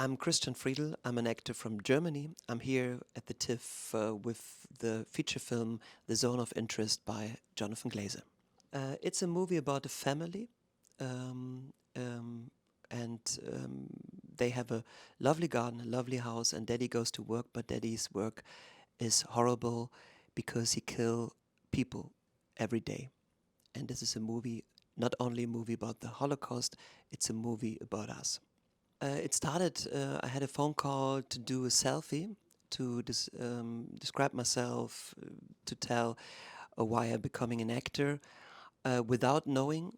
I'm Christian Friedl. I'm an actor from Germany. I'm here at the TIFF with the feature film The Zone of Interest by Jonathan Glazer. It's a movie about a family, um, um, and they have a lovely garden, a lovely house, and Daddy goes to work, but Daddy's work is horrible because he kills people every day. And this is a movie, not only a movie about the Holocaust, it's a movie about us. It started, I had a phone call to do a selfie, to describe myself, to tell why I'm becoming an actor, without knowing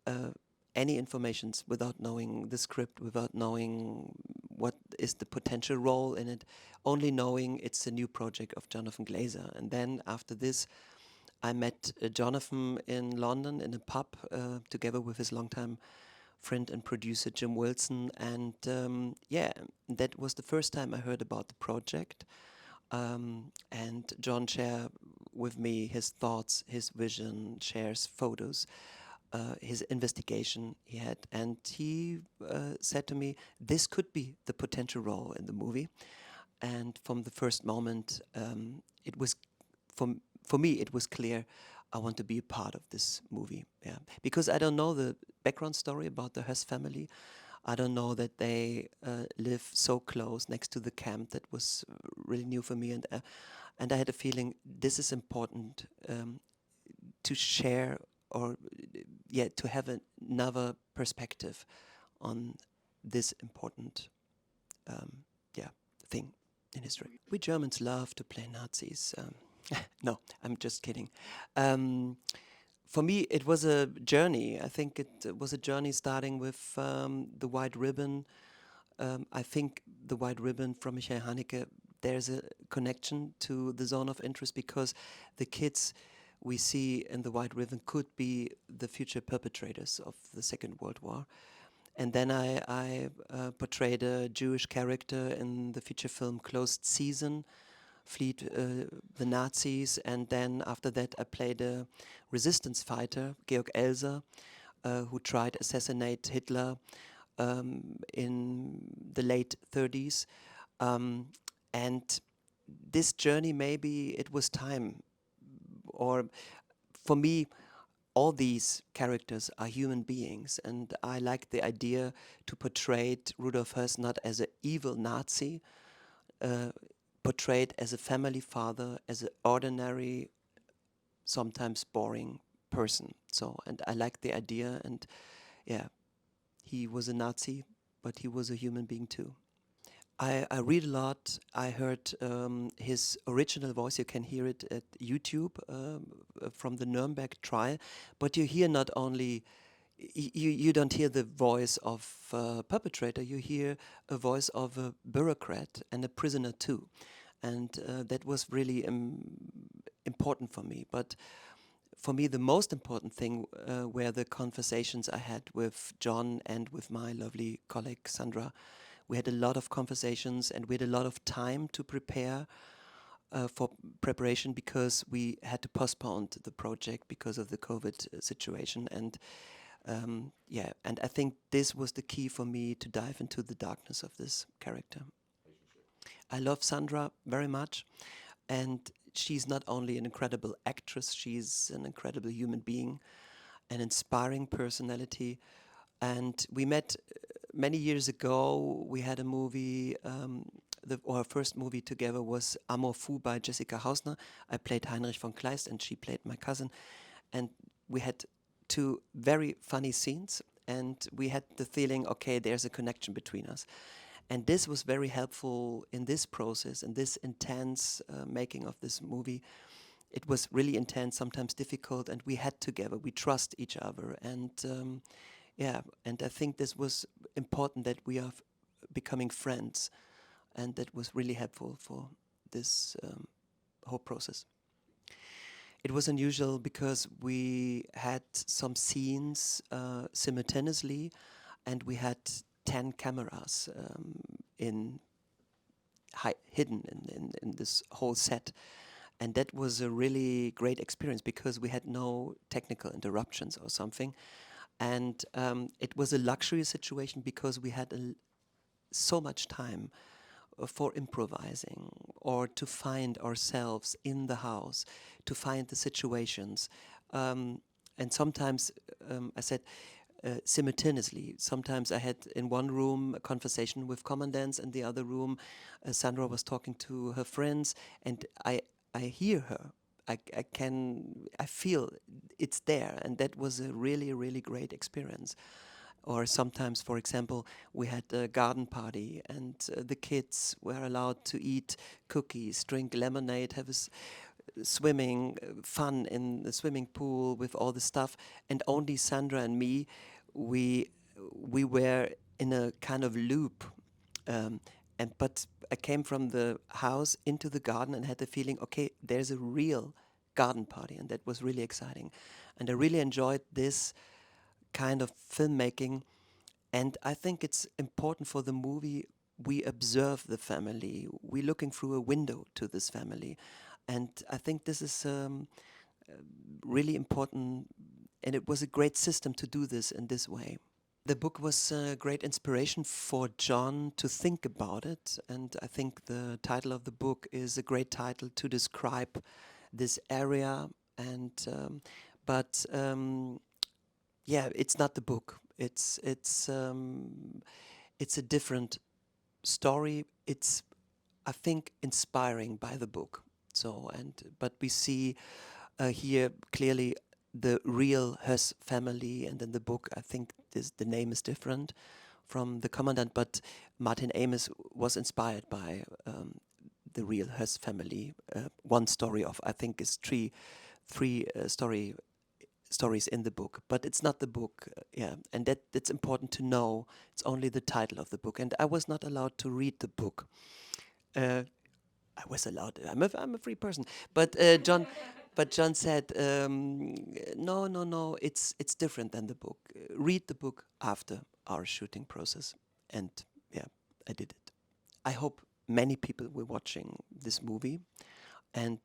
uh, any informations, without knowing the script, without knowing what is the potential role in it, only knowing it's a new project of Jonathan Glazer. And then after this, I met Jonathan in London in a pub together with his longtime friend and producer Jim Wilson, and yeah, that was the first time I heard about the project. And John shared with me his thoughts, his vision, shares photos, his investigation he had, and he said to me, "This could be the potential role in the movie." And from the first moment, it was for for me it was clear I want to be a part of this movie. Yeah, because I don't know the background story about the Hess family. I don't know that they live so close next to the camp. That was really new for me, and I had a feeling this is important to share, or yeah, to have another perspective on this important yeah, thing in history. We Germans love to play Nazis. No, I'm just kidding. Um, for me, it was a journey. I think it was a journey starting with the White Ribbon. I think the White Ribbon from Michael Haneke, there's a connection to the zone of interest because the kids we see in the White Ribbon could be the future perpetrators of the Second World War. And then I portrayed a Jewish character in the feature film Closed Season, fleet the Nazis, and then after that I played a resistance fighter, Georg Elser, who tried to assassinate Hitler in the late 30s. Um, and this journey, maybe it was time, or for me, all these characters are human beings, and I like the idea to portray Rudolf Hess not as an evil Nazi, uh, portrayed as a family father, as an ordinary, sometimes boring person. So, and I like the idea, and yeah, he was a Nazi, but he was a human being too. I read a lot. I heard his original voice. You can hear it at YouTube from the Nuremberg trial. But you hear not only, you don't hear the voice of a perpetrator, you hear a voice of a bureaucrat and a prisoner too. And that was really important for me. But for me, the most important thing were the conversations I had with John and with my lovely colleague Sandra. We had a lot of conversations and we had a lot of time to prepare for preparation because we had to postpone the project because of the COVID situation. And yeah, and I think this was the key for me to dive into the darkness of this character. I love Sandra very much, and she's not only an incredible actress, she's an incredible human being, an inspiring personality. And we met many years ago. We had a movie. Our first movie together was Amour Fou by Jessica Hausner. I played Heinrich von Kleist, and she played my cousin. And we had two very funny scenes, and we had the feeling, okay, there's a connection between us. And this was very helpful in this process, and this intense making of this movie. It was really intense, sometimes difficult, and we had together. We trust each other, and yeah, and I think this was important that we are becoming friends, and that was really helpful for this whole process. It was unusual because we had some scenes simultaneously, and we had 10 cameras in hidden in this whole set. And that was a really great experience because we had no technical interruptions or something. And it was a luxury situation because we had so much time for improvising or to find ourselves in the house, to find the situations. And sometimes I said simultaneously. Sometimes I had in one room a conversation with commandants, and the other room Sandra was talking to her friends, and I hear her. I feel it's there, and that was a really, really great experience. Or sometimes, for example, we had a garden party, and the kids were allowed to eat cookies, drink lemonade, have swimming fun in the swimming pool with all the stuff, and only Sandra and me, we we were in a kind of loop. Um, and but I came from the house into the garden and had the feeling, okay, there's a real garden party, and that was really exciting, and I really enjoyed this kind of filmmaking. And I think it's important for the movie. We observe the family. We're looking through a window to this family. And I think this is really important. And it was a great system to do this in this way. The book was a great inspiration for John to think about it. And I think the title of the book is a great title to describe this area. And but yeah, it's not the book. It's a different story. It's, I think, inspiring by the book. So but we see here clearly the real Hess family, and in the book I think the name is different from the commandant, but Martin Amis was inspired by the real Hess family. One story of, I think, is three stories in the book, but it's not the book. Yeah, and that's important to know. It's only the title of the book, and I was not allowed to read the book. Uh, I was allowed. I'm a free person, but John. But John said, "No, no, no. It's different than the book. Read the book after our shooting process." And yeah, I did it. I hope many people were watching this movie, and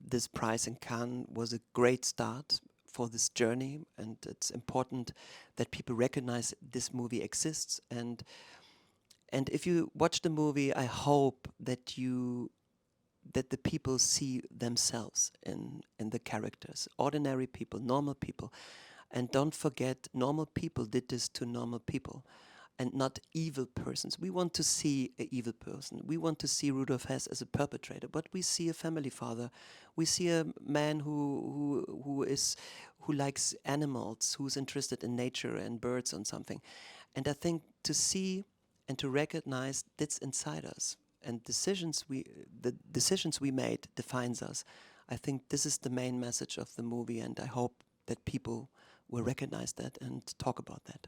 this prize in Cannes was a great start for this journey. And it's important that people recognize this movie exists. And if you watch the movie, I hope that the people see themselves in the characters, ordinary people, normal people. And don't forget, normal people did this to normal people, and not evil persons. We want to see an evil person. We want to see Rudolf Hess as a perpetrator, but we see a family father. We see a man who likes animals, who's interested in nature and birds and something. And I think to see and to recognize that's inside us, and the decisions we made defines us. I think this is the main message of the movie, and I hope that people will recognize that and talk about that.